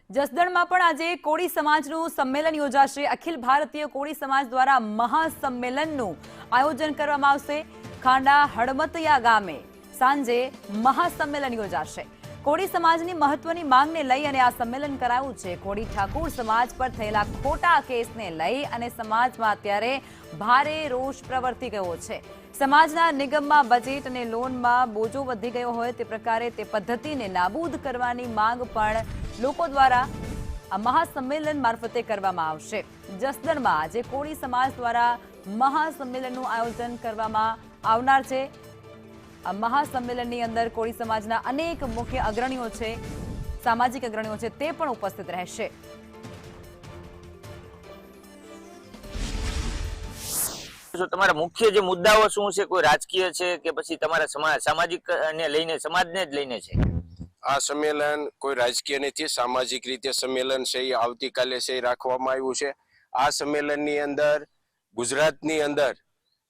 જસદણમાં પણ આજે કોળી સમાજનું સંમેલન યોજાશે। અખિલ ભારતીય કોળી સમાજ દ્વારા મહાસંમેલનનું આયોજન કરવામાં આવશે। ખાંડા હડમતિયા ગામે સાંજે મહાસંમેલન યોજાશે। કોળી સમાજની મહત્વની માંગને લઈ અને આ સંમેલન કરાયું છે। કોળી ઠાકોર સમાજ પર થયેલા ખોટા કેસને લઈ અને સમાજમાં અત્યારે ભારે રોષ પ્રવર્તી ગયો છે। સમાજના નિગમમાં બજેટ અને લોનમાં બોજો વધી ગયો હોય તે પ્રકારે તે પદ્ધતિને નાબૂદ કરવાની માંગ પણ લોકો દ્વારા આ મહાસંમેલન મારફતે કરવામાં આવશે। જસદણમાં આજે કોળી સમાજ દ્વારા મહાસંમેલનનું આયોજન કરવામાં આવનાર છે। આ મહાસંમેલનની અંદર કોળી સમાજના અનેક મુખ્ય અગ્રણીઓ છે, સામાજિક અગ્રણીઓ છે, તે પણ ઉપસ્થિત રહેશે। તમારા મુખ્ય જે મુદ્દાઓ શું છે? કોઈ રાજકીય છે કે પછી તમારા સામાજિક ને લઈને, સમાજને જ લઈને છે? આ સંમેલન કોઈ રાજકીય નથી, સામાજિક રીતે સંમેલન છે એ આવતીકાલે છે રાખવામાં આવ્યું છે। આ સંમેલનની અંદર ગુજરાતની અંદર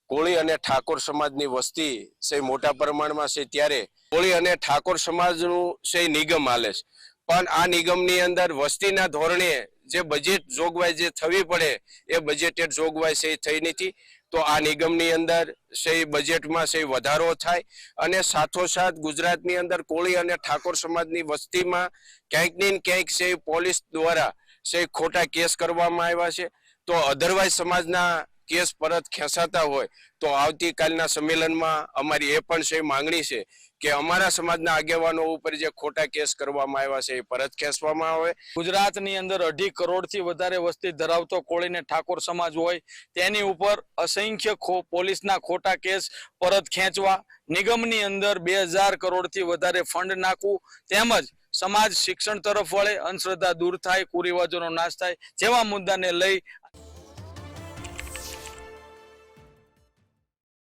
કોળી અને ઠાકોર સમાજની વસ્તી છે મોટા પ્રમાણમાં છે, ત્યારે કોળી અને ઠાકોર સમાજનું છે નિગમ હાલે છે, પણ આ નિગમની અંદર વસ્તીના ધોરણે જે બજેટ જોગવાઈ જે થવી પડે એ બજેટેડ જોગવાઈ છે થઈ નથી। તો આ નિગમની અંદર છે બજેટમાં છે વધારો થાય અને સાથોસાથ ગુજરાતની અંદર કોળી અને ઠાકોર સમાજની વસ્તીમાં ક્યાંક ને ક્યાંક છે પોલીસ દ્વારા છે ખોટા કેસ કરવામાં આવ્યા છે। તો અધરવાઇઝ સમાજના કેસ પરત ખેંચાતા હોય તો આવતીકાલના સંમેલનમાં અમારી એ પણ છે માંગણી છે કે અમારા સમાજના આગેવાનો ઉપર જે ખોટા કેસ કરવામાં આવ્યા છે એ પરત ખેંચવામાં આવે। ગુજરાતની અંદર 2.5 કરોડથી વધારે વસ્તી ધરાવતો કોળી ને ઠાકોર સમાજ હોય તેની ઉપર અસંખ્ય પોલીસના ખોટા કેસ પરત ખેંચવા, નિગમની અંદર 2000 કરોડથી વધારે ફંડ નાખવું, તેમજ સમાજ શિક્ષણ તરફ વળે, અંધશ્રદ્ધા દૂર થાય, કુરિવાજોનો નાશ થાય જેવા મુદ્દાને લઈ